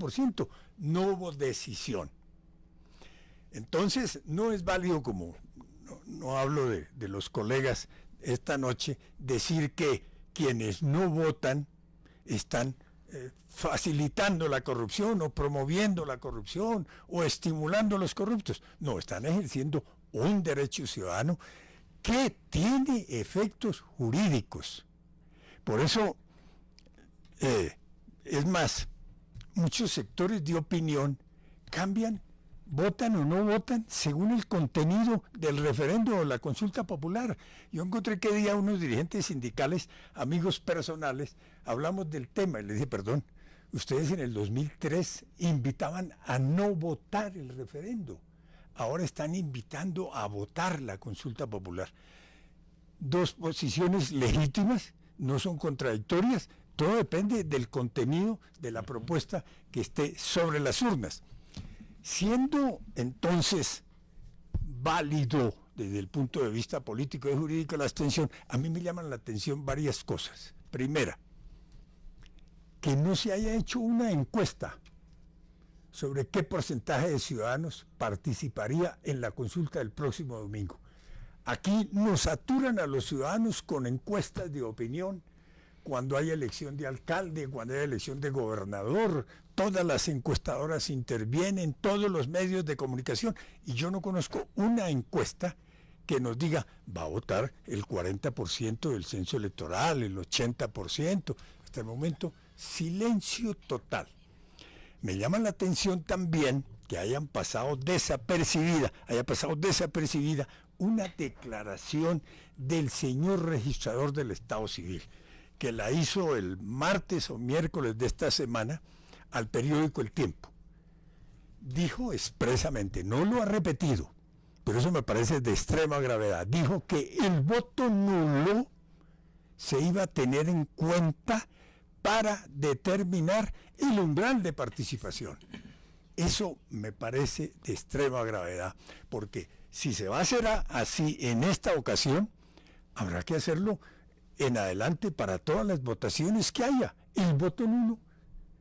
40%. No hubo decisión. Entonces, no es válido, como no hablo de los colegas esta noche, decir que quienes no votan están facilitando la corrupción o promoviendo la corrupción o estimulando a los corruptos. No, están ejerciendo un derecho ciudadano que tiene efectos jurídicos. Por eso, es más, muchos sectores de opinión cambian, votan o no votan según el contenido del referendo o la consulta popular. Yo encontré que día unos dirigentes sindicales, amigos personales, hablamos del tema y les dije, perdón, ustedes en el 2003 invitaban a no votar el referendo, ahora están invitando a votar la consulta popular. Dos posiciones legítimas, no son contradictorias, todo depende del contenido de la propuesta que esté sobre las urnas. Siendo entonces válido desde el punto de vista político y jurídico la abstención, a mí me llaman la atención varias cosas. Primera, que no se haya hecho una encuesta sobre qué porcentaje de ciudadanos participaría en la consulta del próximo domingo. Aquí nos saturan a los ciudadanos con encuestas de opinión. Cuando hay elección de alcalde, cuando hay elección de gobernador, todas las encuestadoras intervienen, todos los medios de comunicación, y yo no conozco una encuesta que nos diga, va a votar el 40% del censo electoral, el 80%, hasta el momento, silencio total. Me llama la atención también que haya pasado desapercibida una declaración del señor registrador del Estado Civil, que la hizo el martes o miércoles de esta semana al periódico El Tiempo. Dijo expresamente, no lo ha repetido, pero eso me parece de extrema gravedad, dijo que el voto nulo se iba a tener en cuenta para determinar el umbral de participación. Eso me parece de extrema gravedad, porque si se va a hacer así en esta ocasión, habrá que hacerlo en adelante para todas las votaciones que haya. El voto nulo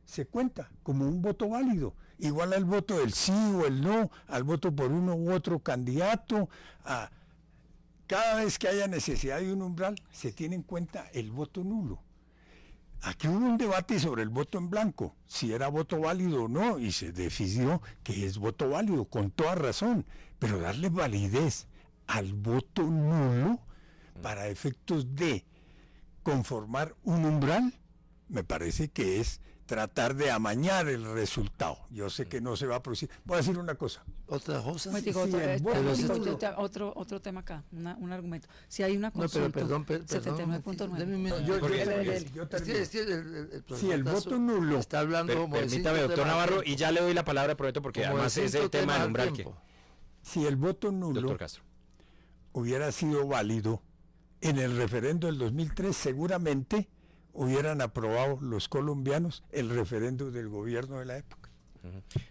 se cuenta como un voto válido, igual al voto del sí o el no, al voto por uno u otro candidato. Cada vez que haya necesidad de un umbral, se tiene en cuenta el voto nulo. Aquí hubo un debate sobre el voto en blanco, si era voto válido o no, y se decidió que es voto válido, con toda razón, pero darle validez al voto nulo para efectos de conformar un umbral, me parece que es tratar de amañar el resultado. Yo sé que no se va a producir. Voy a decir una cosa. Otra cosa. Otro tema acá, un argumento. Si hay una consulta, no, pero perdón, 79.9. Si el voto nulo está hablando, permítame, doctor Navarro, y ya le doy la palabra, prometo, porque además es el tema del umbral que... Si el voto nulo hubiera sido válido en el referendo del 2003, seguramente hubieran aprobado los colombianos el referendo del gobierno de la época.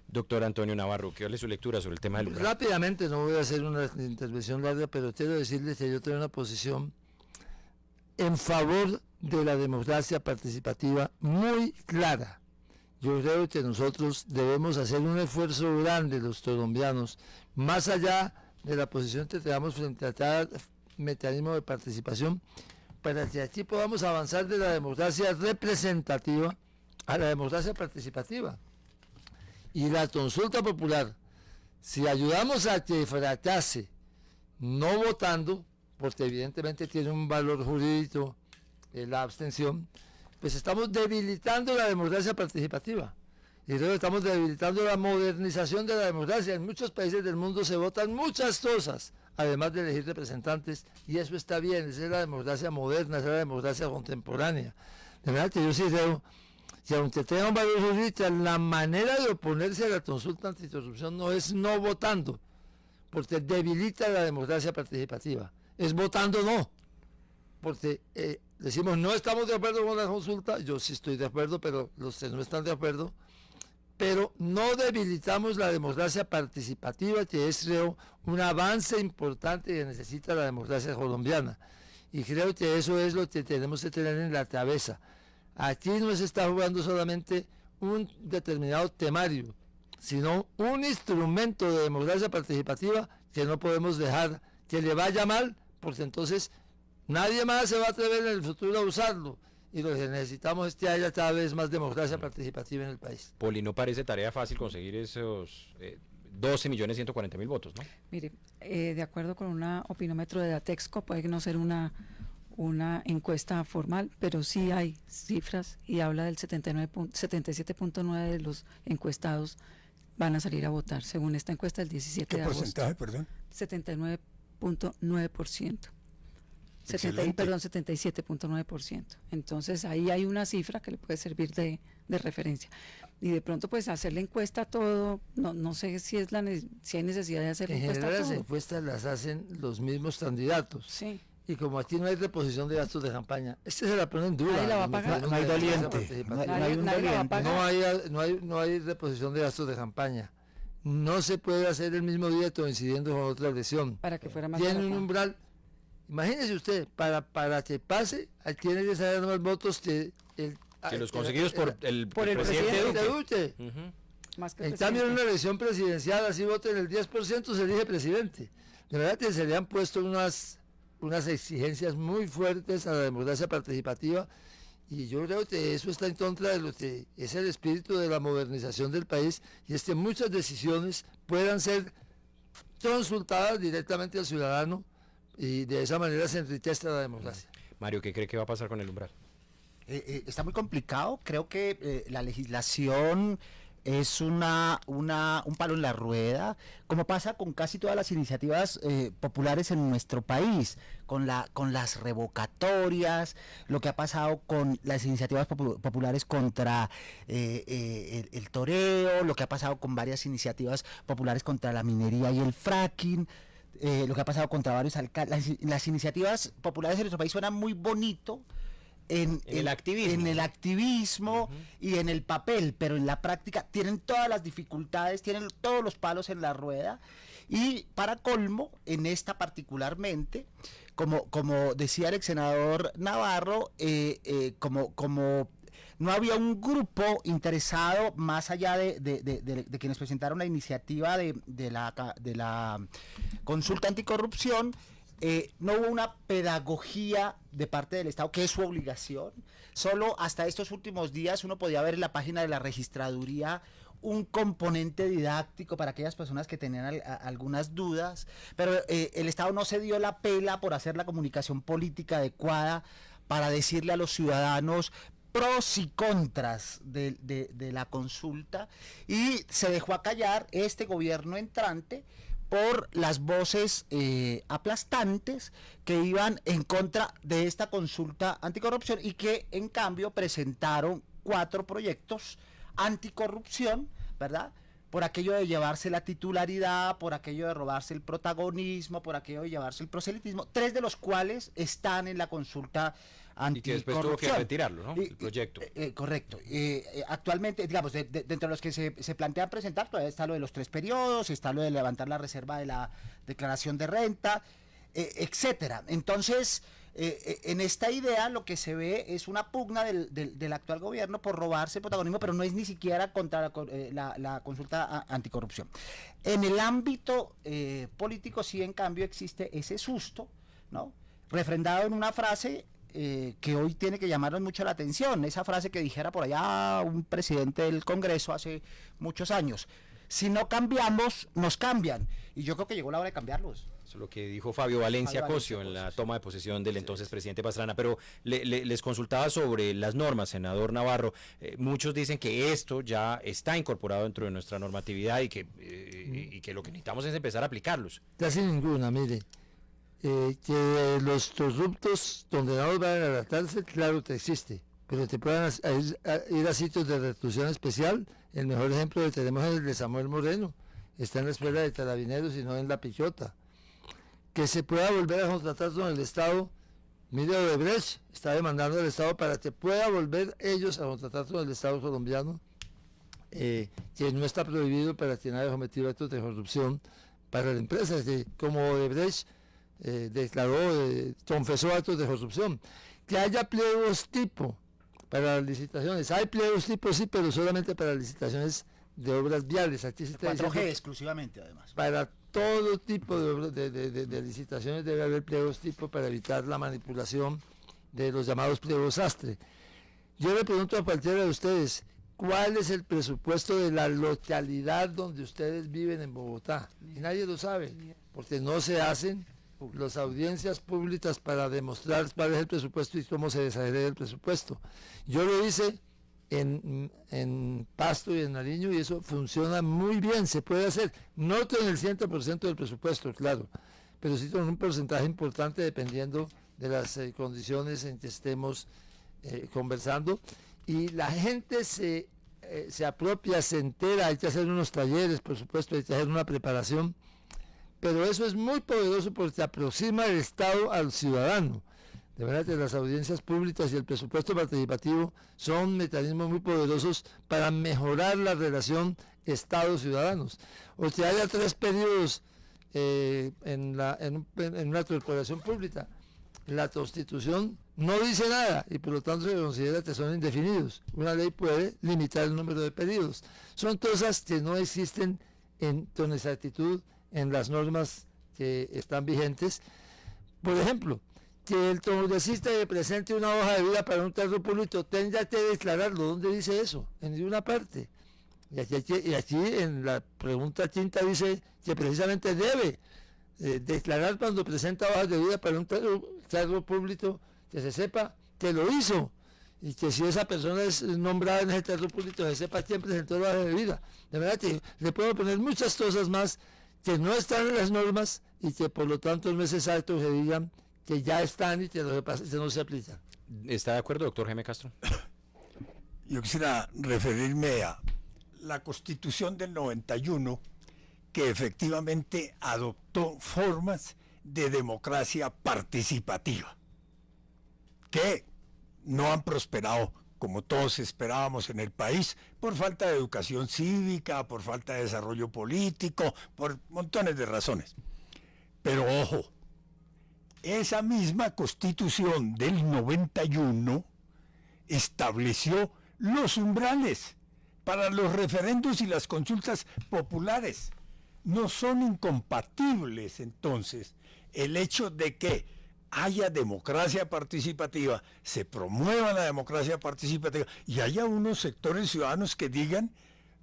Doctor Antonio Navarro, ¿qué vale su lectura sobre el tema del umbral? Rápidamente, no voy a hacer una intervención larga, pero quiero decirles que yo tengo una posición en favor de la democracia participativa muy clara. Yo creo que nosotros debemos hacer un esfuerzo grande, los colombianos, más allá de la posición que tenemos frente a cada mecanismo de participación, para que aquí podamos avanzar de la democracia representativa a la democracia participativa. Y la consulta popular, si ayudamos a que fracase no votando, porque evidentemente tiene un valor jurídico la abstención, pues estamos debilitando la democracia participativa. Y luego estamos debilitando la modernización de la democracia. En muchos países del mundo se votan muchas cosas, además de elegir representantes, y eso está bien, esa es la democracia moderna, esa es la democracia contemporánea. De verdad que yo sí creo que aunque tenga un valor jurídico, la manera de oponerse a la consulta anticorrupción no es no votando, porque debilita la democracia participativa, es votando no, porque decimos no estamos de acuerdo con la consulta, yo sí estoy de acuerdo, pero los que no están de acuerdo, pero no debilitamos la democracia participativa, que es, creo, un avance importante que necesita la democracia colombiana. Y creo que eso es lo que tenemos que tener en la cabeza. Aquí no se está jugando solamente un determinado temario, sino un instrumento de democracia participativa que no podemos dejar que le vaya mal, porque entonces nadie más se va a atrever en el futuro a usarlo. Y lo que necesitamos es que haya cada vez más democracia participativa en el país. Poli, no parece tarea fácil conseguir esos 12.140.000 votos, ¿no? Mire, de acuerdo con una opinómetro de Datexco, puede que no ser una encuesta formal, pero sí hay cifras y habla del 77.9% de los encuestados van a salir a votar, según esta encuesta del 17 ¿Qué de agosto. porcentaje, perdón? 79.9%. Excelente. Perdón, 77.9%. Entonces ahí hay una cifra que le puede servir de referencia. Y de pronto pues hacer la encuesta a todo, no sé si es si hay necesidad de hacer la En encuesta a general las todo. encuestas las hacen los mismos candidatos. Sí. Y como aquí no hay reposición de gastos de campaña, este se la pone en duda. Nadie la va a pagar. No hay doliente. participativa. No hay un Nadie la va a doliente. pagar. No hay reposición de gastos de campaña. No se puede hacer el mismo día coincidiendo con otra elección. Para que fuera más Tiene un barato. umbral. Imagínese usted, para que pase, tiene que saber más votos que los conseguidos por el presidente presidente Duque. Duque. Ujú. Más que el En cambio, en presidente. una elección presidencial, así voten el 10%, se elige presidente. De verdad que se le han puesto unas exigencias muy fuertes a la democracia participativa, y yo creo que eso está en contra de lo que es el espíritu de la modernización del país, y es que muchas decisiones puedan ser consultadas directamente al ciudadano, y de esa manera se enriquece la democracia. Mario, ¿qué cree que va a pasar con el umbral? Está muy complicado. Creo que la legislación es un palo en la rueda, como pasa con casi todas las iniciativas populares en nuestro país, con las revocatorias, lo que ha pasado con las iniciativas populares contra el toreo, lo que ha pasado con varias iniciativas populares contra la minería y el fracking. Lo que ha pasado contra varios alcaldes. Las iniciativas populares en nuestro país suenan muy bonito en el activismo. en el activismo y en el papel, pero en la práctica tienen todas las dificultades, tienen todos los palos en la rueda, y para colmo, en esta particularmente, como decía el ex senador Navarro, como no había un grupo interesado más allá de quienes presentaron la iniciativa de la consulta anticorrupción. No hubo una pedagogía de parte del Estado, que es su obligación. Solo hasta estos últimos días uno podía ver en la página de la registraduría un componente didáctico para aquellas personas que tenían algunas dudas, pero el Estado no se dio la pela por hacer la comunicación política adecuada para decirle a los ciudadanos pros y contras de la consulta, y se dejó acallar este gobierno entrante por las voces aplastantes que iban en contra de esta consulta anticorrupción, y que en cambio presentaron 4 proyectos anticorrupción, ¿verdad? Por aquello de llevarse la titularidad, por aquello de robarse el protagonismo, por aquello de llevarse el proselitismo, 3 de los cuales están en la consulta anticorrupción. Y que después tuvo que retirarlo, ¿no? El proyecto. Correcto. Actualmente, digamos, dentro de los que se plantean presentar, todavía está lo de los 3 periodos, está lo de levantar la reserva de la declaración de renta, etcétera. Entonces, en esta idea lo que se ve es una pugna del actual gobierno por robarse el protagonismo, pero no es ni siquiera contra la consulta anticorrupción. En el ámbito político sí, en cambio, existe ese susto, ¿no? Refrendado en una frase que hoy tiene que llamarnos mucho la atención, esa frase que dijera por allá un presidente del Congreso hace muchos años: si no cambiamos, nos cambian. Y yo creo que llegó la hora de cambiarlos. Eso es lo que dijo Fabio Valencia Fabio Cosio en la toma de posesión del entonces sí. presidente Pastrana. Pero les consultaba sobre las normas, senador Navarro. Muchos dicen que esto ya está incorporado dentro de nuestra normatividad y que lo que necesitamos es empezar a aplicarlos. Casi ninguna, mire. Que los corruptos condenados vayan a la cárcel, claro que existe, pero te puedan ir a sitios de reclusión especial. El mejor ejemplo que tenemos es el de Samuel Moreno, está en la escuela de carabineros y no en la Pichota. Que se pueda volver a contratar con el Estado, mire, Odebrecht está demandando al Estado para que pueda volver ellos a contratar con el Estado colombiano, que no está prohibido para quien haya cometido actos de corrupción para la empresa, que como Odebrecht declaró, confesó actos de corrupción. Que haya pliegos tipo para las licitaciones. Hay pliegos tipo sí, pero solamente para licitaciones de obras viales. Aquí se está 4G diciendo, exclusivamente, además. para todo tipo de, de licitaciones debe haber pliegos tipo para evitar la manipulación de los llamados pliegos sastre. Yo le pregunto a cualquiera de ustedes, ¿cuál es el presupuesto de la localidad donde ustedes viven en Bogotá? Y nadie lo sabe, porque no se hacen las audiencias públicas para demostrar cuál es el presupuesto y cómo se desagrega el presupuesto. Yo lo hice en Pasto y en Nariño y eso funciona muy bien, se puede hacer, no con el 100% del presupuesto, claro, pero sí con un porcentaje importante dependiendo de las condiciones en que estemos conversando, y la gente se apropia, se entera. Hay que hacer unos talleres, por supuesto, hay que hacer una preparación, pero eso es muy poderoso porque aproxima el Estado al ciudadano. De verdad que las audiencias públicas y el presupuesto participativo son mecanismos muy poderosos para mejorar la relación Estado-ciudadanos. O que haya 3 periodos en una corporación pública. La Constitución no dice nada y por lo tanto se considera que son indefinidos. Una ley puede limitar el número de periodos. Son cosas que no existen con exactitud en las normas que están vigentes. Por ejemplo, que el congresista que presente una hoja de vida para un cargo público tenga que declararlo. ¿Dónde dice eso? En ninguna parte. Y aquí en la pregunta quinta dice que precisamente debe declarar cuando presenta hojas de vida para un cargo público, que se sepa que lo hizo y que si esa persona es nombrada en ese cargo público se sepa quién presentó la hoja de vida. De verdad que le puedo poner muchas cosas más que no están en las normas y que por lo tanto no es exacto que digan que ya están y que no se aplican. ¿Está de acuerdo, doctor Jaime Castro? Yo quisiera referirme a la Constitución del 91, que efectivamente adoptó formas de democracia participativa, que no han prosperado como todos esperábamos en el país, por falta de educación cívica, por falta de desarrollo político, por montones de razones. Pero ojo, esa misma Constitución del 91 estableció los umbrales para los referendos y las consultas populares. No son incompatibles entonces el hecho de que haya democracia participativa, se promueva la democracia participativa y haya unos sectores ciudadanos que digan: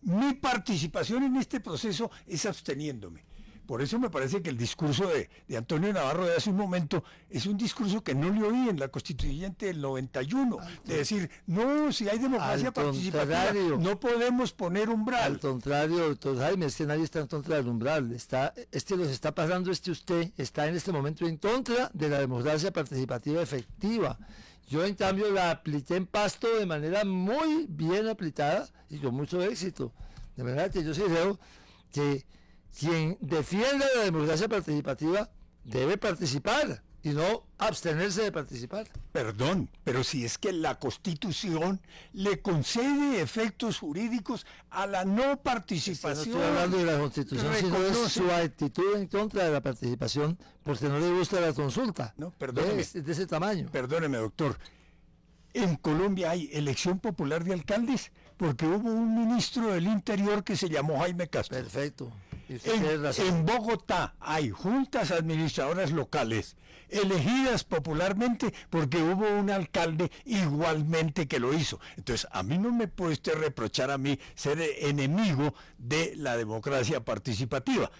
mi participación en este proceso es absteniéndome. Por eso me parece que el discurso de Antonio Navarro de hace un momento es un discurso que no le oí en la Constituyente del 91, de decir, no, si hay democracia participativa, no podemos poner umbral. Al contrario, doctor Jaime, es que nadie está en contra del umbral, los está pasando, usted está en este momento en contra de la democracia participativa efectiva. Yo en cambio la apliqué en Pasto de manera muy bien aplicada y con mucho éxito. De verdad que yo sí creo que quien defienda la democracia participativa debe participar y no abstenerse de participar. Perdón, pero si es que la Constitución le concede efectos jurídicos a la no participación. No estoy hablando de la Constitución, sino de su actitud en contra de la participación, porque no le gusta la consulta. No, perdóneme. Es de ese tamaño. Perdóneme, doctor. En Colombia hay elección popular de alcaldes porque hubo un ministro del Interior que se llamó Jaime Castro. Perfecto. En Bogotá hay juntas administradoras locales elegidas popularmente porque hubo un alcalde igualmente que lo hizo. Entonces, a mí no me puede usted reprochar a mí ser enemigo de la democracia participativa.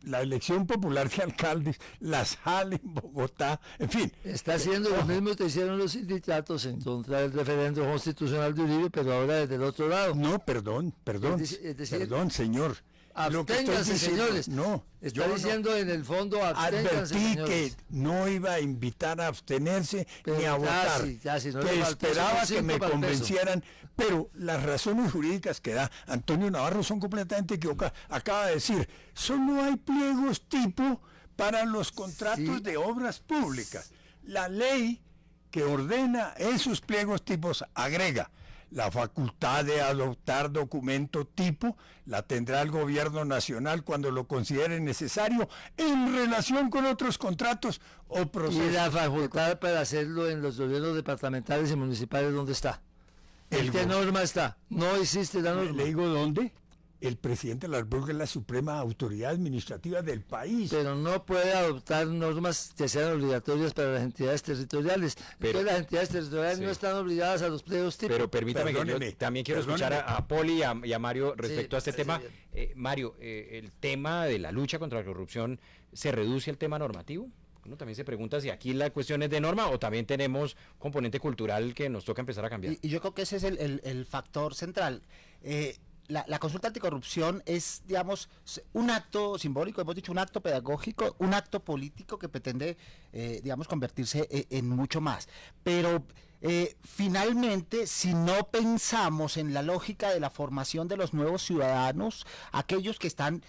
La elección popular de alcaldes, la sala en Bogotá, en fin. Está haciendo lo mismo que hicieron los sindicatos en contra del referendo constitucional de Uribe, pero ahora desde el otro lado. No, perdón, perdón, señor. Absténganse, señores. No, está diciendo en el fondo absténganse, advertí señores. que no iba a invitar a abstenerse ni a votar, no que esperaba que me convencieran, pero las razones jurídicas que da Antonio Navarro son completamente equivocadas. Acaba de decir, solo hay pliegos tipo para los contratos de obras públicas. La ley que ordena esos pliegos tipos agrega: la facultad de adoptar documento tipo la tendrá el gobierno nacional cuando lo considere necesario en relación con otros contratos o procesos. Y la facultad para hacerlo en los gobiernos departamentales y municipales, ¿dónde está? ¿En qué norma está? No existe la norma. Le digo dónde. El presidente de la República es la suprema autoridad administrativa del país. Pero no puede adoptar normas que sean obligatorias para las entidades territoriales. Pero las entidades territoriales sí. no están obligadas a los pliegos típicos. Pero permítame que Perdóneme, yo también quiero escuchar a Poli y a Mario respecto Sí, a este sí, tema. sí. Mario, el tema de la lucha contra la corrupción, ¿se reduce al tema normativo? Uno también se pregunta si aquí la cuestión es de norma o también tenemos componente cultural que nos toca empezar a cambiar. Y yo creo que ese es el factor central. La consulta anticorrupción es, digamos, un acto simbólico, hemos dicho, un acto pedagógico, un acto político que pretende, digamos, convertirse en mucho más. Pero finalmente, si no pensamos en la lógica de la formación de los nuevos ciudadanos, aquellos que están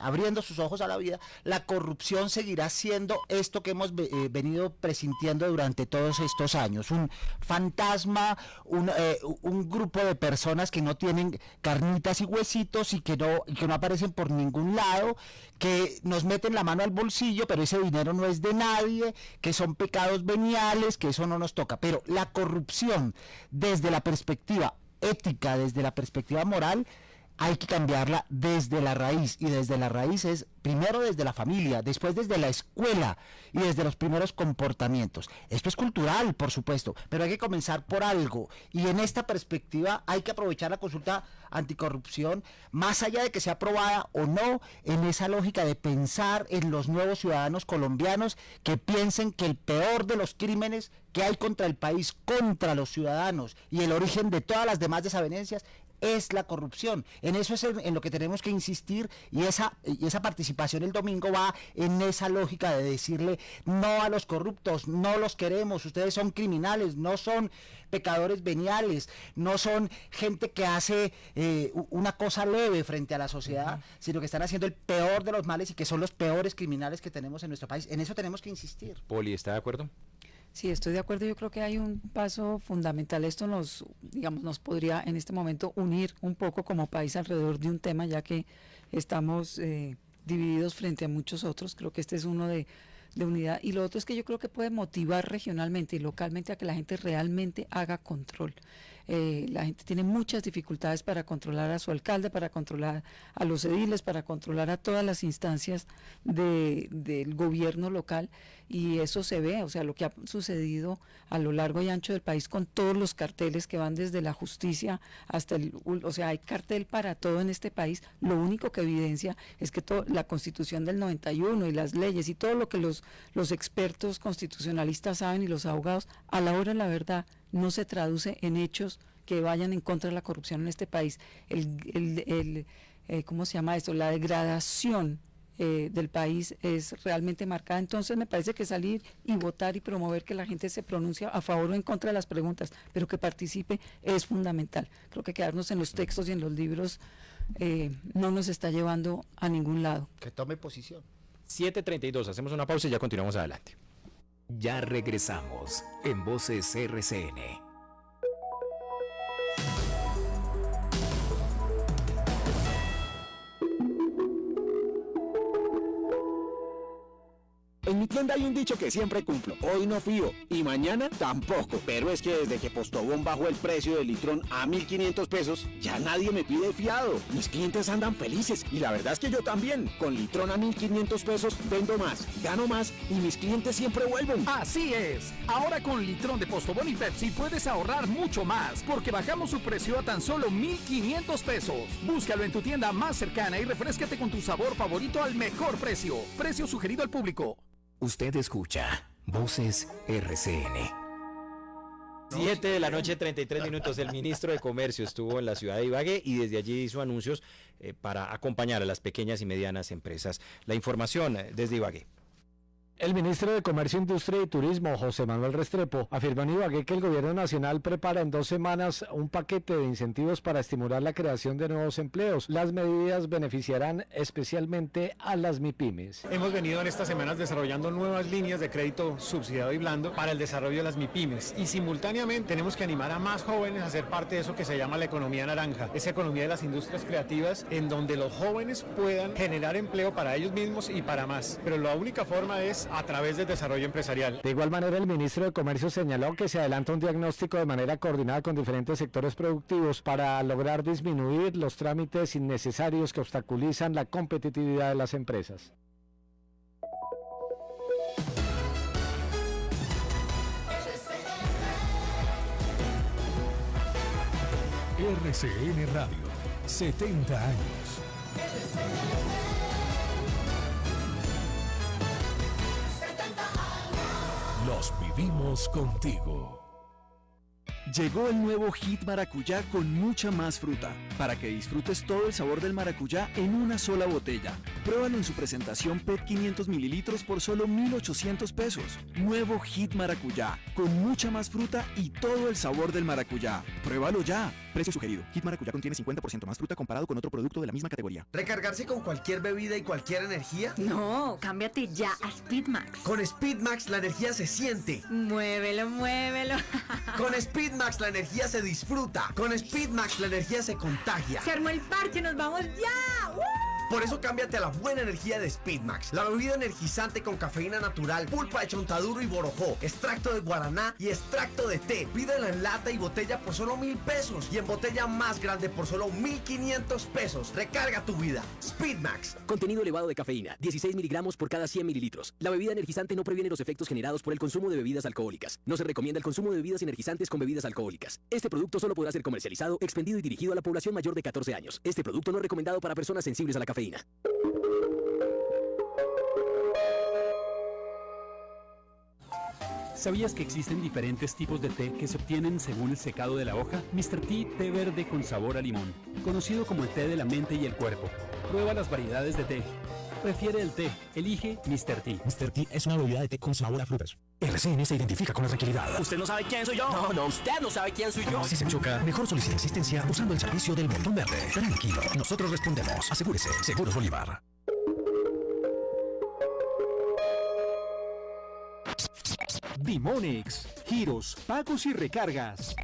abriendo sus ojos a la vida, la corrupción seguirá siendo esto que hemos venido presintiendo durante todos estos años, un fantasma, un grupo de personas que no tienen carnitas y huesitos y que no aparecen por ningún lado, que nos meten la mano al bolsillo, pero ese dinero no es de nadie, que son pecados veniales, que eso no nos toca. Pero la corrupción, desde la perspectiva ética, desde la perspectiva moral, hay que cambiarla desde la raíz, y desde la raíz es primero desde la familia, después desde la escuela y desde los primeros comportamientos. Esto es cultural, por supuesto, pero hay que comenzar por algo, y en esta perspectiva hay que aprovechar la consulta anticorrupción, más allá de que sea aprobada o no, en esa lógica de pensar en los nuevos ciudadanos colombianos que piensen que el peor de los crímenes que hay contra el país, contra los ciudadanos, y el origen de todas las demás desavenencias es la corrupción. En eso es en lo que tenemos que insistir, y esa participación el domingo va en esa lógica de decirle no a los corruptos, no los queremos, ustedes son criminales, no son pecadores veniales, no son gente que hace una cosa leve frente a la sociedad, sino que están haciendo el peor de los males y que son los peores criminales que tenemos en nuestro país. En eso tenemos que insistir. Poli, ¿está de acuerdo? Sí, estoy de acuerdo. Yo creo que hay un paso fundamental. Esto nos podría en este momento unir un poco como país alrededor de un tema, ya que estamos divididos frente a muchos otros. Creo que este es uno de unidad. Y lo otro es que yo creo que puede motivar regionalmente y localmente a que la gente realmente haga control. La gente tiene muchas dificultades para controlar a su alcalde, para controlar a los ediles, para controlar a todas las instancias del gobierno local, y eso se ve, o sea, lo que ha sucedido a lo largo y ancho del país con todos los carteles que van desde la justicia hasta o sea, hay cartel para todo en este país. Lo único que evidencia es que la Constitución del 91 y las leyes y todo lo que los expertos constitucionalistas saben y los abogados, a la hora de la verdad, no se traduce en hechos que vayan en contra de la corrupción en este país. ¿Cómo se llama esto? La degradación del país es realmente marcada. Entonces me parece que salir y votar y promover que la gente se pronuncie a favor o en contra de las preguntas, pero que participe, es fundamental. Creo que quedarnos en los textos y en los libros no nos está llevando a ningún lado. Que tome posición. 7:32, hacemos una pausa y ya continuamos adelante. Ya regresamos en Voces RCN. En mi tienda hay un dicho que siempre cumplo: hoy no fío y mañana tampoco. Pero es que desde que Postobón bajó el precio del litrón a 1.500 pesos, ya nadie me pide fiado. Mis clientes andan felices y la verdad es que yo también. Con litrón a 1.500 pesos vendo más, gano más y mis clientes siempre vuelven. Así es. Ahora con litrón de Postobón y Pepsi puedes ahorrar mucho más, porque bajamos su precio a tan solo 1.500 pesos. Búscalo en tu tienda más cercana y refréscate con tu sabor favorito al mejor precio. Precio sugerido al público. Usted escucha Voces RCN. 7:33 PM. El ministro de Comercio estuvo en la ciudad de Ibagué y desde allí hizo anuncios para acompañar a las pequeñas y medianas empresas. La información desde Ibagué. El ministro de Comercio, Industria y Turismo, José Manuel Restrepo, afirmó en Ibagué que el gobierno nacional prepara en 2 semanas un paquete de incentivos para estimular la creación de nuevos empleos. Las medidas beneficiarán especialmente a las MIPYMES. Hemos venido en estas semanas desarrollando nuevas líneas de crédito subsidiado y blando para el desarrollo de las MIPYMES, y simultáneamente tenemos que animar a más jóvenes a ser parte de eso que se llama la economía naranja, esa economía de las industrias creativas en donde los jóvenes puedan generar empleo para ellos mismos y para más. Pero la única forma es a través del desarrollo empresarial. De igual manera, el ministro de Comercio señaló que se adelanta un diagnóstico de manera coordinada con diferentes sectores productivos para lograr disminuir los trámites innecesarios que obstaculizan la competitividad de las empresas. RCN Radio, 70 años. Los vivimos contigo. Llegó el nuevo Hit Maracuyá con mucha más fruta, para que disfrutes todo el sabor del maracuyá en una sola botella. Pruébalo en su presentación PET 500 mililitros por solo 1.800 pesos. Nuevo Hit Maracuyá, con mucha más fruta y todo el sabor del maracuyá. Pruébalo ya. Precio sugerido. Hit Maracuyá contiene 50% más fruta comparado con otro producto de la misma categoría. ¿Recargarse con cualquier bebida y cualquier energía? No, cámbiate ya a Speedmax. Con Speedmax la energía se siente. Muévelo, muévelo. Con Speedmax la energía se disfruta. Con Speedmax la energía se contagia. Se armó el parche, nos vamos ya. Por eso cámbiate a la buena energía de Speedmax, la bebida energizante con cafeína natural, pulpa de chontaduro y borojó, extracto de guaraná y extracto de té. Pídela en lata y botella por solo 1.000 pesos y en botella más grande por solo 1.500 pesos. Recarga tu vida. Speedmax. Contenido elevado de cafeína, 16 miligramos por cada 100 mililitros. La bebida energizante no previene los efectos generados por el consumo de bebidas alcohólicas. No se recomienda el consumo de bebidas energizantes con bebidas alcohólicas. Este producto solo podrá ser comercializado, expendido y dirigido a la población mayor de 14 años. Este producto no es recomendado para personas sensibles a la cafeína. ¿Sabías que existen diferentes tipos de té que se obtienen según el secado de la hoja? Mr. T, té verde con sabor a limón, conocido como el té de la mente y el cuerpo. Prueba las variedades de té. Prefiere el té. Elige Mr. T. Mr. T es una bebida de té con sabor a frutas. RCN se identifica con la tranquilidad. ¿Usted no sabe quién soy yo? No, usted no sabe quién soy yo. Si se choca, mejor solicite asistencia usando el servicio del Montón Verde. Tranquilo, nosotros respondemos. Asegúrese, Seguros Bolívar. Dimonix, giros, pagos y recargas.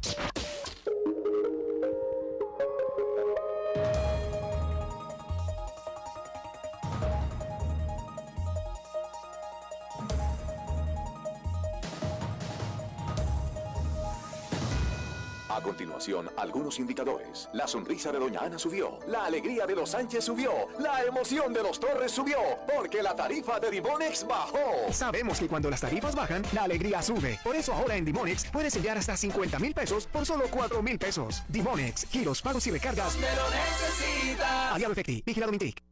A continuación, algunos indicadores. La sonrisa de Doña Ana subió, la alegría de los Sánchez subió, la emoción de los Torres subió, porque la tarifa de Dimonix bajó. Sabemos que cuando las tarifas bajan, la alegría sube. Por eso ahora en Dimonix puedes enviar hasta 50,000 pesos por solo 4,000 pesos. Dimonix, giros, pagos y recargas. ¡Me lo necesita! Aliado Efecti, vigilado Mintic.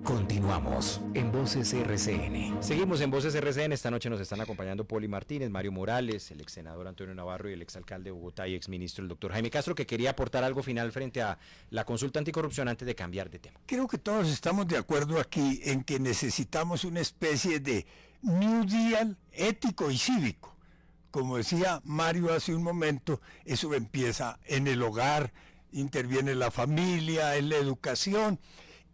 Continuamos en Voces RCN. Seguimos en Voces RCN. Esta noche nos están acompañando Poli Martínez, Mario Morales, el ex senador Antonio Navarro y el ex alcalde de Bogotá y ex ministro el doctor Jaime Castro, que quería aportar algo final frente a la consulta anticorrupción antes de cambiar de tema. Creo que todos estamos de acuerdo aquí en que necesitamos una especie de New Deal ético y cívico. Como decía Mario hace un momento, eso empieza en el hogar, interviene la familia, en la educación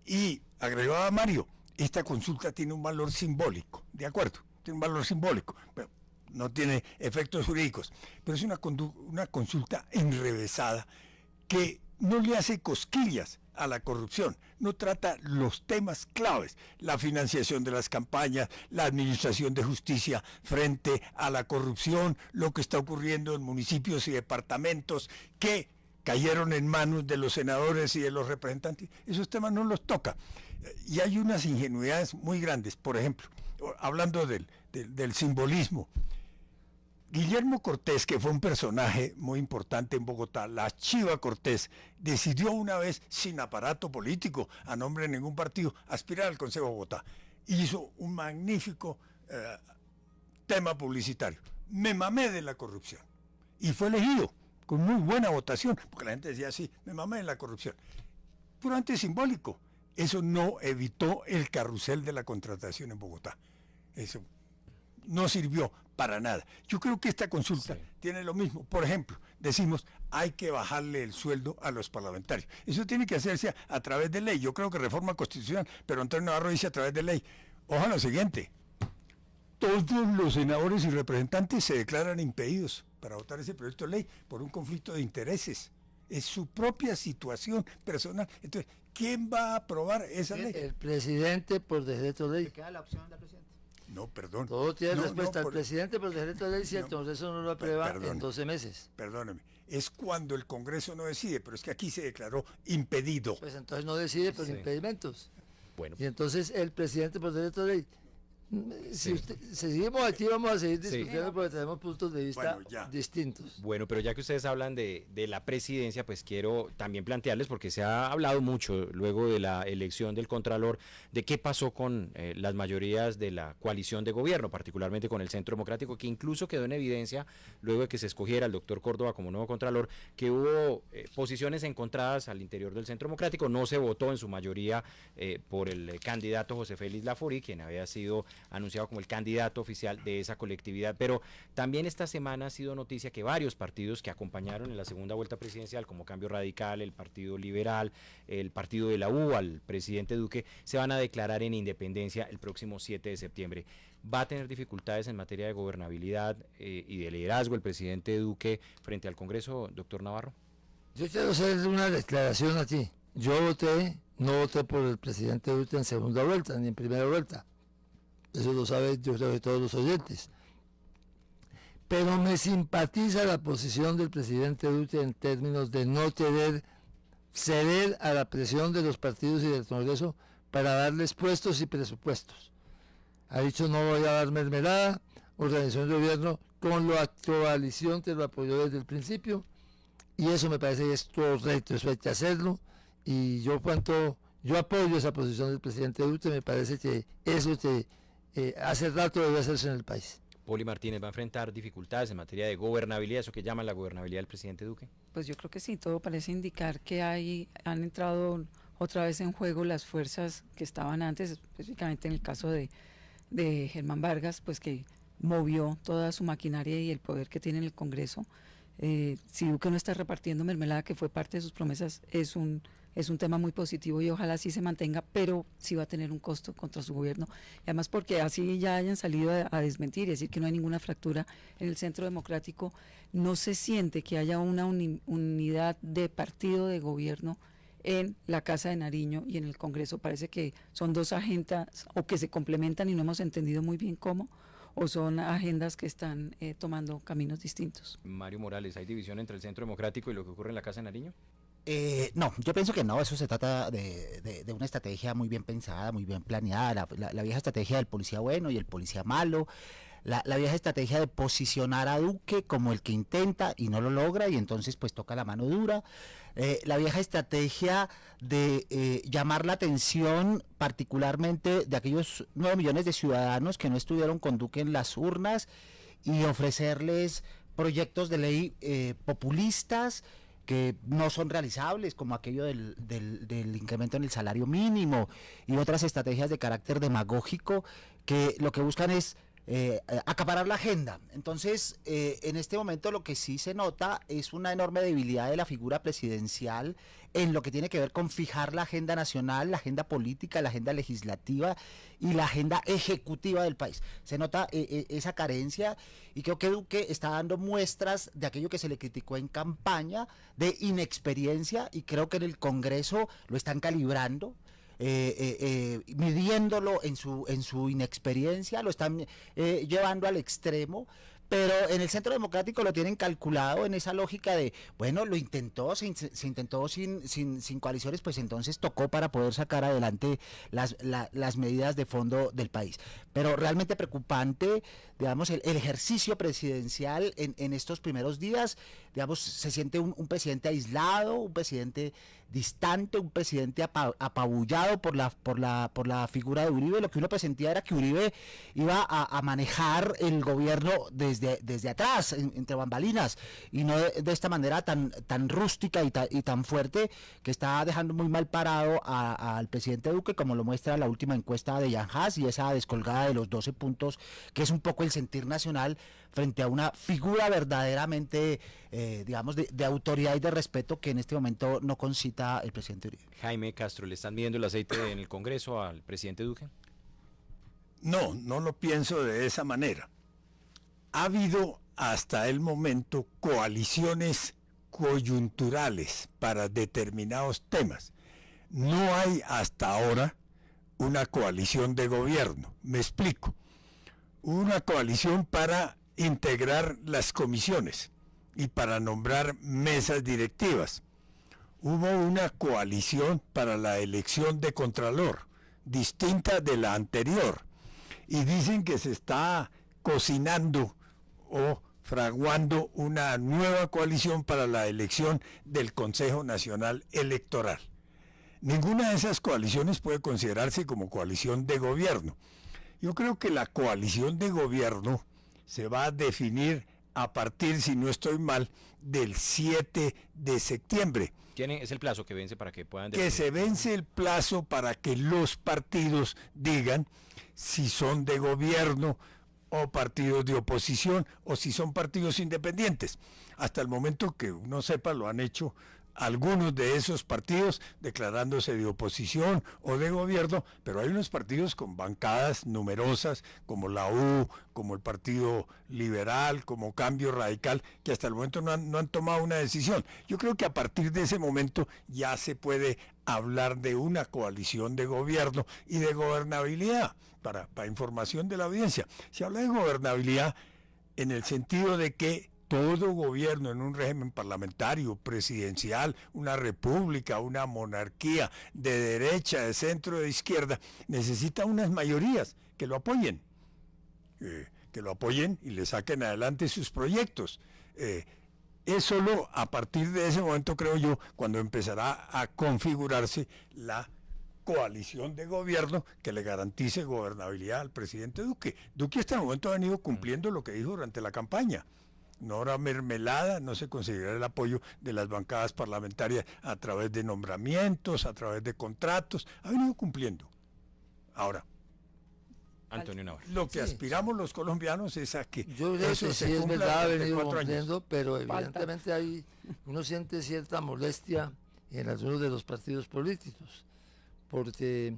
y agregaba Mario, esta consulta tiene un valor simbólico, ¿de acuerdo? Tiene un valor simbólico, pero no tiene efectos jurídicos, pero es una consulta enrevesada que no le hace cosquillas a la corrupción, no trata los temas claves, la financiación de las campañas, la administración de justicia frente a la corrupción, lo que está ocurriendo en municipios y departamentos que cayeron en manos de los senadores y de los representantes, esos temas no los toca. Y hay unas ingenuidades muy grandes, por ejemplo, hablando del simbolismo. Guillermo Cortés, que fue un personaje muy importante en Bogotá, la Chiva Cortés, decidió una vez, sin aparato político, a nombre de ningún partido, aspirar al Consejo de Bogotá. Hizo un magnífico tema publicitario. Me mamé de la corrupción. Y fue elegido con muy buena votación, porque la gente decía así, me mamé de la corrupción. Puramente simbólico. Eso no evitó el carrusel de la contratación en Bogotá. Eso no sirvió para nada. Yo creo que esta consulta tiene lo mismo. Por ejemplo, decimos, hay que bajarle el sueldo a los parlamentarios. Eso tiene que hacerse a través de ley. Yo creo que reforma constitucional, pero Antonio Navarro dice a través de ley. Ojalá lo siguiente. Todos los senadores y representantes se declaran impedidos para votar ese proyecto de ley por un conflicto de intereses. Es su propia situación personal. Entonces, ¿quién va a aprobar esa ley? El presidente por decreto ley. Queda la opción del presidente. No, perdón. Todo tiene No, respuesta. no, El presidente por decreto de ley, cierto, entonces eso no lo aprueba en 12 meses. Perdóneme, es cuando el Congreso no decide, pero es que aquí se declaró impedido. Pues entonces no decide por Sí. impedimentos. Bueno. Y entonces el presidente por decreto de ley. Si seguimos aquí, vamos a seguir discutiendo porque tenemos puntos de vista distintos. Bueno, pero ya que ustedes hablan de la presidencia, pues quiero también plantearles, porque se ha hablado mucho luego de la elección del Contralor, de qué pasó con las mayorías de la coalición de gobierno, particularmente con el Centro Democrático, que incluso quedó en evidencia, luego de que se escogiera al doctor Córdoba como nuevo Contralor, que hubo posiciones encontradas al interior del Centro Democrático. No se votó en su mayoría por el candidato José Félix Laforí, quien había sido anunciado como el candidato oficial de esa colectividad, pero también esta semana ha sido noticia que varios partidos que acompañaron en la segunda vuelta presidencial, como Cambio Radical, el Partido Liberal, el Partido de la U, al presidente Duque, se van a declarar en independencia el próximo 7 de septiembre. ¿Va a tener dificultades en materia de gobernabilidad y de liderazgo el presidente Duque frente al Congreso, doctor Navarro? Yo quiero hacer una declaración aquí. Yo no voté por el presidente Duque en segunda vuelta, ni en primera vuelta. Eso lo saben, yo creo que todos los oyentes. Pero me simpatiza la posición del presidente Duque en términos de no querer ceder a la presión de los partidos y del Congreso para darles puestos y presupuestos. Ha dicho: no voy a dar mermelada, organización de gobierno con la coalición que lo apoyó desde el principio, y eso me parece que es correcto, eso hay que hacerlo, y yo apoyo esa posición del presidente Duque. Me parece que eso que hace rato debe hacerse en el país. Poli Martínez, ¿va a enfrentar dificultades en materia de gobernabilidad, eso que llaman la gobernabilidad del presidente Duque? Pues yo creo que sí, todo parece indicar que han entrado otra vez en juego las fuerzas que estaban antes, específicamente en el caso de Germán Vargas, pues que movió toda su maquinaria y el poder que tiene en el Congreso. Si Duque no está repartiendo mermelada, que fue parte de sus promesas, es un tema muy positivo y ojalá sí se mantenga, pero sí va a tener un costo contra su gobierno. Y además porque así ya hayan salido a desmentir y decir que no hay ninguna fractura en el Centro Democrático, no se siente que haya una unidad de partido de gobierno en la Casa de Nariño y en el Congreso. Parece que son dos agendas o que se complementan y no hemos entendido muy bien cómo, o son agendas que están tomando caminos distintos. Mario Morales, ¿hay división entre el Centro Democrático y lo que ocurre en la Casa de Nariño? No, yo pienso que no, eso se trata de una estrategia muy bien pensada, muy bien planeada, la vieja estrategia del policía bueno y el policía malo, la vieja estrategia de posicionar a Duque como el que intenta y no lo logra y entonces pues toca la mano dura, la vieja estrategia de llamar la atención particularmente de aquellos 9 millones de ciudadanos que no estuvieron con Duque en las urnas y ofrecerles proyectos de ley populistas que no son realizables, como aquello del incremento en el salario mínimo y otras estrategias de carácter demagógico que lo que buscan es acaparar la agenda. Entonces, en este momento lo que sí se nota es una enorme debilidad de la figura presidencial en lo que tiene que ver con fijar la agenda nacional, la agenda política, la agenda legislativa y la agenda ejecutiva del país. Se nota esa carencia y creo que Duque está dando muestras de aquello que se le criticó en campaña, de inexperiencia, y creo que en el Congreso lo están calibrando. Midiéndolo en su inexperiencia, lo están llevando al extremo, pero en el Centro Democrático lo tienen calculado en esa lógica de, bueno, lo intentó, se intentó sin coaliciones, pues entonces tocó para poder sacar adelante las medidas de fondo del país. Pero realmente preocupante, digamos, el ejercicio presidencial en estos primeros días, digamos, se siente un presidente aislado, un presidente distante, un presidente apabullado por la figura de Uribe. Lo que uno presentía era que Uribe iba a manejar el gobierno desde atrás, entre bambalinas, y no de esta manera tan rústica y tan fuerte, que está dejando muy mal parado al presidente Duque, como lo muestra la última encuesta de Jan Haas y esa descolgada de los 12 puntos, que es un poco el sentir nacional frente a una figura verdaderamente, digamos, de autoridad y de respeto que en este momento no concita el presidente Uribe. Jaime Castro, ¿le están midiendo el aceite en el Congreso al presidente Duque? No, no lo pienso de esa manera. Ha habido hasta el momento coaliciones coyunturales para determinados temas. No hay hasta ahora una coalición de gobierno. Me explico. hubo una coalición para integrar las comisiones y para nombrar mesas directivas. Hubo una coalición para la elección de Contralor, distinta de la anterior. Y dicen que se está cocinando o fraguando una nueva coalición para la elección del Consejo Nacional Electoral. Ninguna de esas coaliciones puede considerarse como coalición de gobierno. Yo creo que la coalición de gobierno se va a definir a partir, si no estoy mal, del 7 de septiembre. Es el plazo que vence para que puedan Que se vence el plazo para que los partidos digan si son de gobierno o partidos de oposición o si son partidos independientes. Hasta el momento que uno sepa lo han hecho algunos de esos partidos declarándose de oposición o de gobierno, pero hay unos partidos con bancadas numerosas como la U, como el Partido Liberal, como Cambio Radical, que hasta el momento no han tomado una decisión. Yo creo que a partir de ese momento ya se puede hablar de una coalición de gobierno y de gobernabilidad, para información de la audiencia. Se habla de gobernabilidad en el sentido de que todo gobierno en un régimen parlamentario, presidencial, una república, una monarquía, de derecha, de centro, de izquierda, necesita unas mayorías que lo apoyen y le saquen adelante sus proyectos. Es solo a partir de ese momento, creo yo, cuando empezará a configurarse la coalición de gobierno que le garantice gobernabilidad al presidente Duque. Duque hasta el momento ha venido cumpliendo lo que dijo durante la campaña. No habrá mermelada, no se conseguirá el apoyo de las bancadas parlamentarias a través de nombramientos, a través de contratos, ha venido cumpliendo. Ahora, Antonio Navarro. Lo que aspiramos los colombianos es a que yo creo eso que se sí es cumpla verdad, ha durante venido 4 cumpliendo, años. pero evidentemente uno siente cierta molestia en algunos de los partidos políticos, porque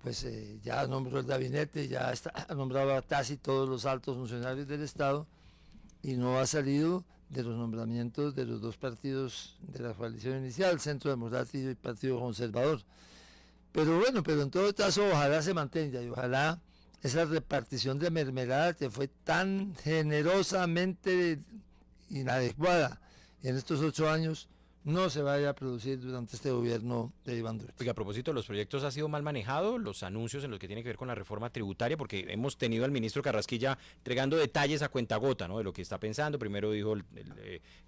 pues ya nombró el gabinete, ha nombrado a casi todos los altos funcionarios del Estado, y no ha salido de los nombramientos de los dos partidos de la coalición inicial, Centro Democrático y Partido Conservador. Pero bueno, en todo caso, ojalá se mantenga y ojalá esa repartición de mermelada que fue tan generosamente inadecuada en estos 8 años no se vaya a producir durante este gobierno de Iván Duque. Oiga, a propósito, los proyectos ha sido mal manejado, los anuncios en los que tiene que ver con la reforma tributaria, porque hemos tenido al ministro Carrasquilla entregando detalles a cuentagota, ¿no?, de lo que está pensando. Primero dijo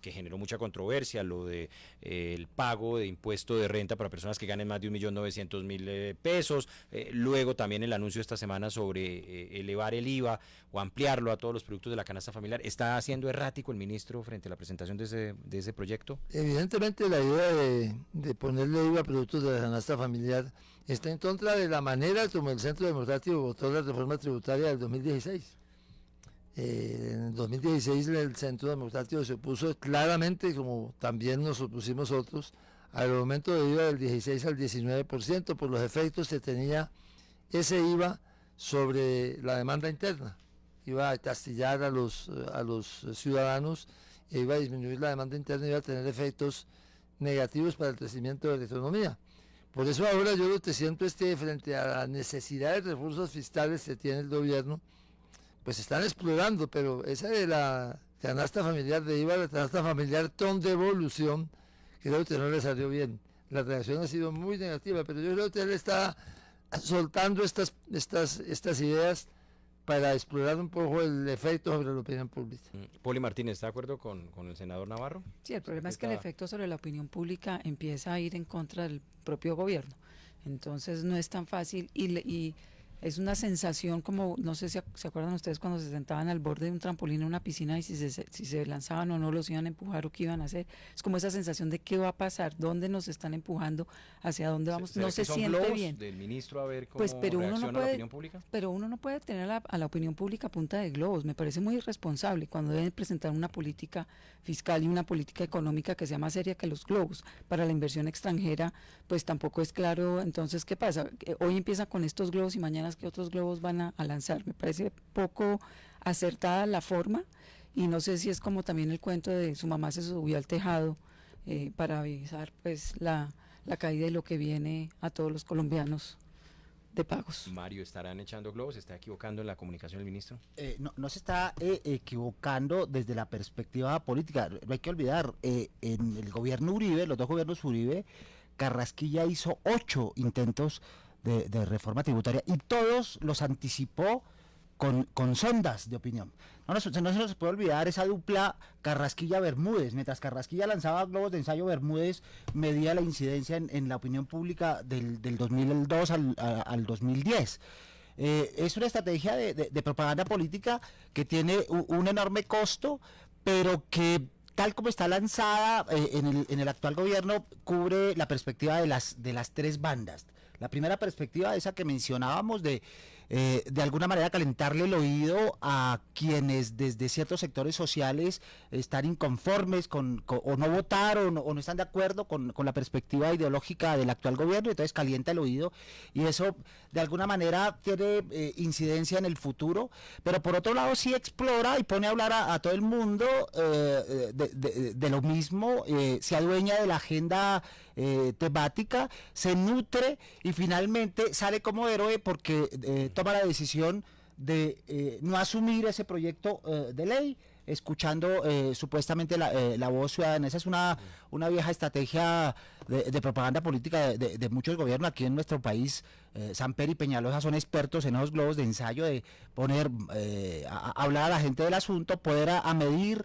que generó mucha controversia lo de el pago de impuesto de renta para personas que ganen más de 1.900.000 pesos. Luego también el anuncio esta semana sobre elevar el IVA o ampliarlo a todos los productos de la canasta familiar. ¿Está siendo errático el ministro frente a la presentación de ese proyecto? Evidentemente la idea de ponerle IVA a productos de la canasta familiar está en contra de la manera como el Centro Democrático votó la reforma tributaria del 2016. En el 2016 el Centro Democrático se opuso claramente, como también nos opusimos otros, al aumento de IVA del 16 al 19% por los efectos que tenía ese IVA sobre la demanda interna. Iba a castigar a los ciudadanos, e iba a disminuir la demanda interna y iba a tener efectos negativos para el crecimiento de la economía. Por eso ahora yo lo que siento es que frente a la necesidad de recursos fiscales que tiene el gobierno, pues están explorando, pero esa de la canasta familiar de IVA, la canasta familiar con devolución, creo que no le salió bien. La reacción ha sido muy negativa, pero yo creo que él está soltando estas ideas para explorar un poco el efecto sobre la opinión pública. Poli Martínez, ¿está de acuerdo con el senador Navarro? Sí, el problema es que el efecto sobre la opinión pública empieza a ir en contra del propio gobierno. Entonces no es tan fácil y es una sensación como, no sé si se acuerdan ustedes cuando se sentaban al borde de un trampolín en una piscina y si se lanzaban o no los iban a empujar o qué iban a hacer. Es como esa sensación de qué va a pasar, dónde nos están empujando, hacia dónde vamos. No se siente bien. Del ministro a ver cómo pues, pero reacciona uno no puede, la opinión pública. Pero uno no puede tener a la opinión pública a punta de globos. Me parece muy irresponsable cuando deben presentar una política fiscal y una política económica que sea más seria que los globos. Para la inversión extranjera, pues tampoco es claro. Entonces, ¿qué pasa? Hoy empieza con estos globos y mañana es que otros globos van a lanzar. Me parece poco acertada la forma y no sé si es como también el cuento de su mamá se subió al tejado para avisar pues la caída de lo que viene a todos los colombianos de pagos. Mario, ¿estarán echando globos? ¿Se está equivocando en la comunicación del ministro? No se está equivocando desde la perspectiva política. No hay que olvidar, en el gobierno Uribe, los dos gobiernos Uribe, Carrasquilla hizo 8 intentos de reforma tributaria y todos los anticipó con sondas de opinión. No se nos puede olvidar esa dupla Carrasquilla-Bermúdez. Mientras Carrasquilla lanzaba globos de ensayo, Bermúdez medía la incidencia en la opinión pública del 2002 al 2010. Es una estrategia de propaganda política que tiene un enorme costo, pero que tal como está lanzada en el actual gobierno, cubre la perspectiva de las 3 bandas. La primera perspectiva, esa que mencionábamos, de alguna manera calentarle el oído a quienes desde ciertos sectores sociales están inconformes o no votaron o no están de acuerdo con la perspectiva ideológica del actual gobierno, entonces calienta el oído y eso de alguna manera tiene incidencia en el futuro, pero por otro lado sí explora y pone a hablar a todo el mundo de lo mismo, se adueña de la agenda temática, se nutre y finalmente sale como héroe porque toma la decisión de no asumir ese proyecto de ley, escuchando supuestamente la voz ciudadana. Esa es una vieja estrategia de propaganda política de muchos gobiernos aquí en nuestro país. Samper y Peñalosa son expertos en esos globos de ensayo, de poner a hablar a la gente del asunto, poder a medir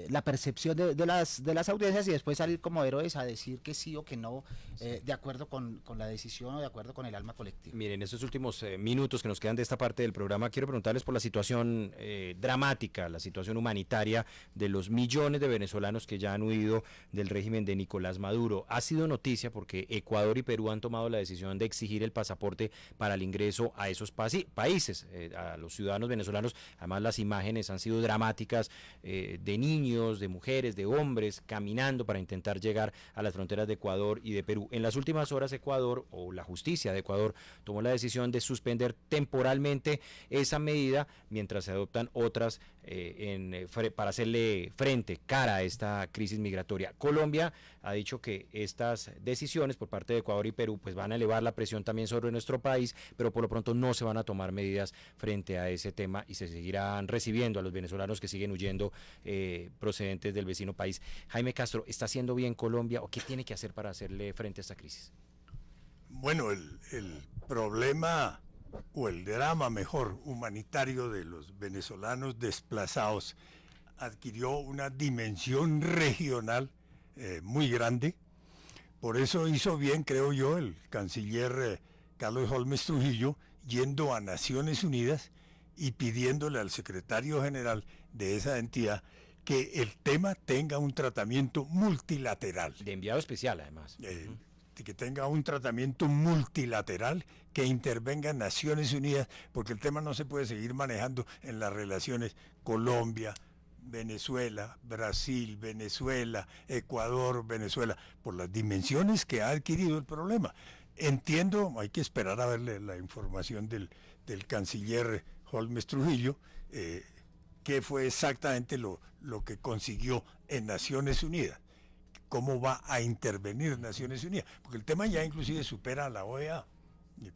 la percepción de las audiencias y después salir como héroes a decir que sí o que no, de acuerdo con la decisión o de acuerdo con el alma colectiva. Miren, en estos últimos minutos que nos quedan de esta parte del programa, quiero preguntarles por la situación dramática, la situación humanitaria de los millones de venezolanos que ya han huido del régimen de Nicolás Maduro. Ha sido noticia porque Ecuador y Perú han tomado la decisión de exigir el pasaporte para el ingreso a esos países, a los ciudadanos venezolanos. Además, las imágenes han sido dramáticas de niños, de mujeres, de hombres caminando para intentar llegar a las fronteras de Ecuador y de Perú. En las últimas horas Ecuador, o la justicia de Ecuador, tomó la decisión de suspender temporalmente esa medida mientras se adoptan otras para hacerle cara a esta crisis migratoria. Colombia ha dicho que estas decisiones por parte de Ecuador y Perú pues van a elevar la presión también sobre nuestro país, pero por lo pronto no se van a tomar medidas frente a ese tema y se seguirán recibiendo a los venezolanos que siguen huyendo procedentes del vecino país. Jaime Castro, ¿está haciendo bien Colombia o qué tiene que hacer para hacerle frente a esta crisis? Bueno, el problema o el drama mejor humanitario de los venezolanos desplazados adquirió una dimensión regional muy grande. Por eso hizo bien, creo yo, el canciller Carlos Holmes Trujillo yendo a Naciones Unidas y pidiéndole al secretario general de esa entidad que el tema tenga un tratamiento multilateral. De enviado especial, además. Que tenga un tratamiento multilateral, que intervenga en Naciones Unidas, porque el tema no se puede seguir manejando en las relaciones Colombia, Venezuela, Brasil, Venezuela, Ecuador, Venezuela, por las dimensiones que ha adquirido el problema. Entiendo, hay que esperar a verle la información del canciller Holmes Trujillo, qué fue exactamente lo que consiguió en Naciones Unidas, cómo va a intervenir Naciones Unidas, porque el tema ya inclusive supera a la OEA,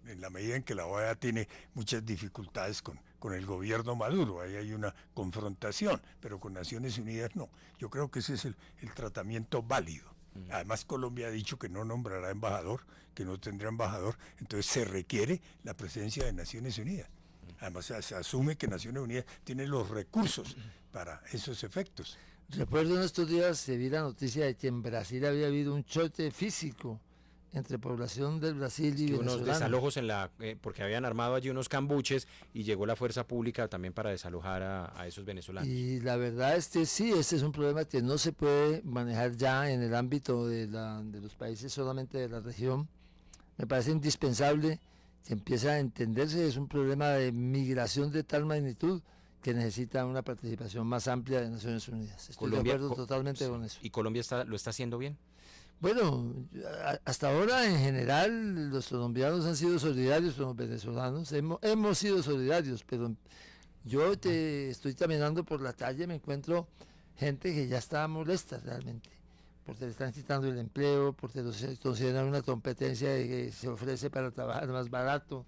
en la medida en que la OEA tiene muchas dificultades con el gobierno Maduro, ahí hay una confrontación, pero con Naciones Unidas no. Yo creo que ese es el tratamiento válido. Además, Colombia ha dicho que no nombrará embajador, que no tendrá embajador, entonces se requiere la presencia de Naciones Unidas. Además, se asume que Naciones Unidas tiene los recursos para esos efectos. Recuerdo en estos días se vi la noticia de que en Brasil había habido un choque físico entre población del Brasil y venezolanos. Unos desalojos porque habían armado allí unos cambuches y llegó la fuerza pública también para desalojar a esos venezolanos. Y la verdad es que sí, este es un problema que no se puede manejar ya en el ámbito de los países solamente de la región. Me parece indispensable que empiece a entenderse, es un problema de migración de tal magnitud que necesita una participación más amplia de Naciones Unidas. Estoy de acuerdo totalmente con eso. ¿Y Colombia lo está haciendo bien? Bueno, hasta ahora en general los colombianos han sido solidarios con los venezolanos, hemos sido solidarios, pero yo estoy caminando por la calle, me encuentro gente que ya está molesta realmente, porque están quitando el empleo, porque se consideran una competencia que se ofrece para trabajar más barato,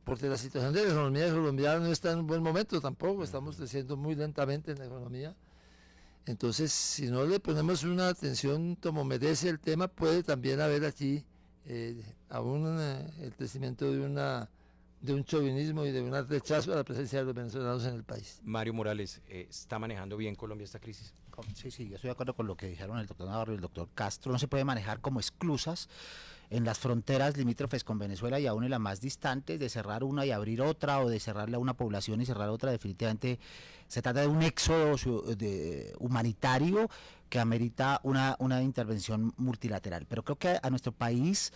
porque la situación de la economía colombiana no está en un buen momento tampoco, estamos creciendo muy lentamente en la economía. Entonces, si no le ponemos una atención como merece el tema, puede también haber aquí aún el crecimiento de un chauvinismo y de un rechazo a la presencia de los venezolanos en el país. Mario Morales, ¿está manejando bien Colombia esta crisis? Sí, yo estoy de acuerdo con lo que dijeron el doctor Navarro y el doctor Castro. No se puede manejar como esclusas en las fronteras limítrofes con Venezuela y aún en las más distantes, de cerrar una y abrir otra, o de cerrarle a una población y cerrar otra. Definitivamente se trata de un éxodo humanitario que amerita una intervención multilateral. Pero creo que a nuestro país,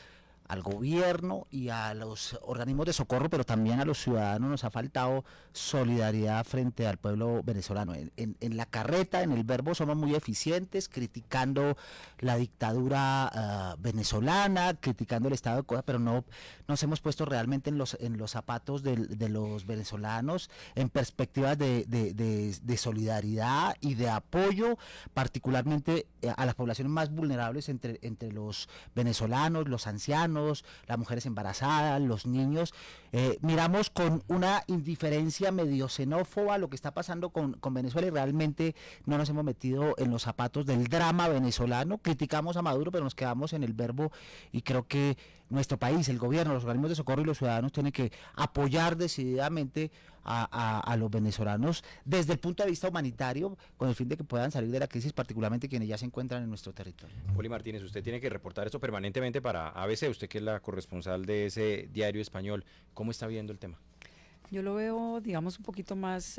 al gobierno y a los organismos de socorro, pero también a los ciudadanos, nos ha faltado solidaridad frente al pueblo venezolano. En la carreta, en el verbo, somos muy eficientes, criticando la dictadura venezolana, criticando el estado de cosas, pero no nos hemos puesto realmente en los zapatos de los venezolanos, en perspectivas de solidaridad y de apoyo, particularmente a las poblaciones más vulnerables entre los venezolanos, los ancianos, las mujeres embarazadas, los niños. Miramos con una indiferencia medio xenófoba lo que está pasando con Venezuela, y realmente no nos hemos metido en los zapatos del drama venezolano. Criticamos a Maduro, pero nos quedamos en el verbo, y creo que nuestro país, el gobierno, los organismos de socorro y los ciudadanos tienen que apoyar decididamente a los venezolanos desde el punto de vista humanitario, con el fin de que puedan salir de la crisis, particularmente quienes ya se encuentran en nuestro territorio. Poli Martínez, usted tiene que reportar esto permanentemente para ABC, usted que es la corresponsal de ese diario español. ¿Cómo está viendo el tema? Yo lo veo, digamos, un poquito más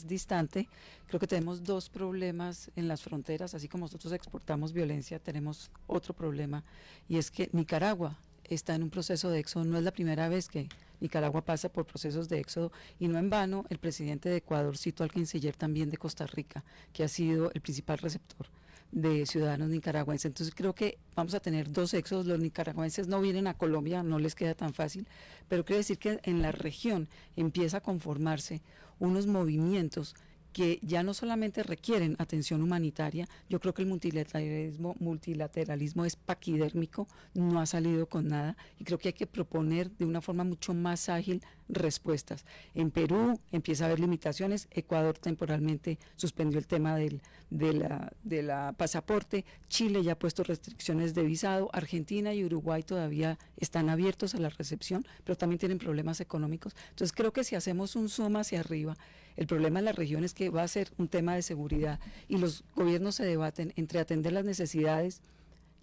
distante. Creo que tenemos dos problemas en las fronteras. Así como nosotros exportamos violencia, tenemos otro problema, y es que Nicaragua está en un proceso de éxodo. No es la primera vez que Nicaragua pasa por procesos de éxodo, y no en vano el presidente de Ecuador citó al canciller también de Costa Rica, que ha sido el principal receptor de ciudadanos nicaragüenses. Entonces creo que vamos a tener dos éxodos. Los nicaragüenses no vienen a Colombia, no les queda tan fácil, pero quiere decir que en la región empieza a conformarse unos movimientos que ya no solamente requieren atención humanitaria. Yo creo que el multilateralismo es paquidérmico, no ha salido con nada, y creo que hay que proponer de una forma mucho más ágil respuestas. En Perú empieza a haber limitaciones. Ecuador temporalmente suspendió el tema de la pasaporte. Chile ya ha puesto restricciones de visado. Argentina y Uruguay todavía están abiertos a la recepción, pero también tienen problemas económicos. Entonces creo que si hacemos un zoom hacia arriba, el problema en la región es que va a ser un tema de seguridad, y los gobiernos se debaten entre atender las necesidades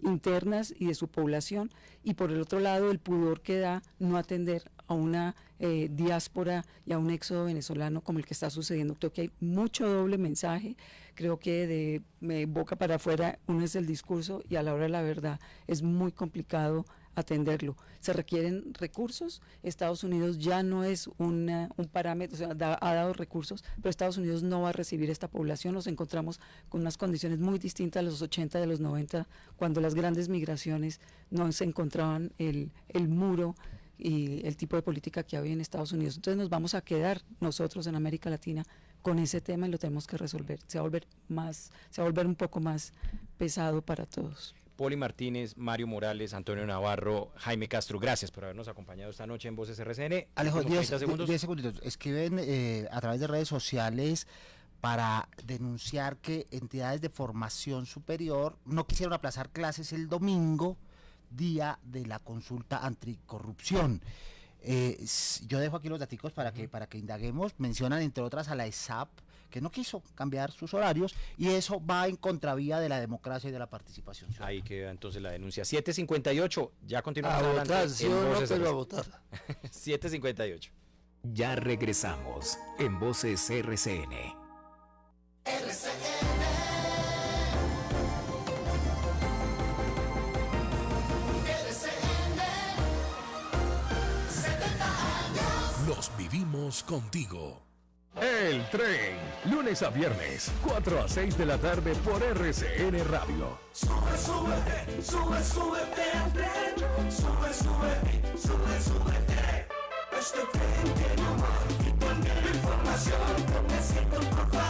internas y de su población, y por el otro lado el pudor que da no atender a una diáspora y a un éxodo venezolano como el que está sucediendo. Creo que hay mucho doble mensaje. Creo que de boca para afuera uno es el discurso, y a la hora de la verdad es muy complicado atenderlo. Se requieren recursos. Estados Unidos ya no es un parámetro, o sea, ha dado recursos, pero Estados Unidos no va a recibir esta población. Nos encontramos con unas condiciones muy distintas a los 80, de los 90, cuando las grandes migraciones no se encontraban el muro y el tipo de política que había en Estados Unidos. Entonces nos vamos a quedar nosotros en América Latina con ese tema, y lo tenemos que resolver. Se va a volver un poco más pesado para todos. Poli Martínez, Mario Morales, Antonio Navarro, Jaime Castro, gracias por habernos acompañado esta noche en Voces RCN. Alejo, 10 segundos. segunditos. Escriben a través de redes sociales para denunciar que entidades de formación superior no quisieron aplazar clases el domingo, día de la consulta anticorrupción. Yo dejo aquí los daticos para que indaguemos. Mencionan entre otras a la ESAP, que no quiso cambiar sus horarios, y eso va en contravía de la democracia y de la participación ciudadana. Ahí queda entonces la denuncia. 7:58, ya continuamos a adelante. Votar, sí o no, pero a votar. 7:58. Ya regresamos en Voces RCN. Los vivimos contigo. El Tren, lunes a viernes, 4 a 6 de la tarde por RCN Radio. Súbete al tren, súbete. Este tren tiene amor y también información, con asiento por favor.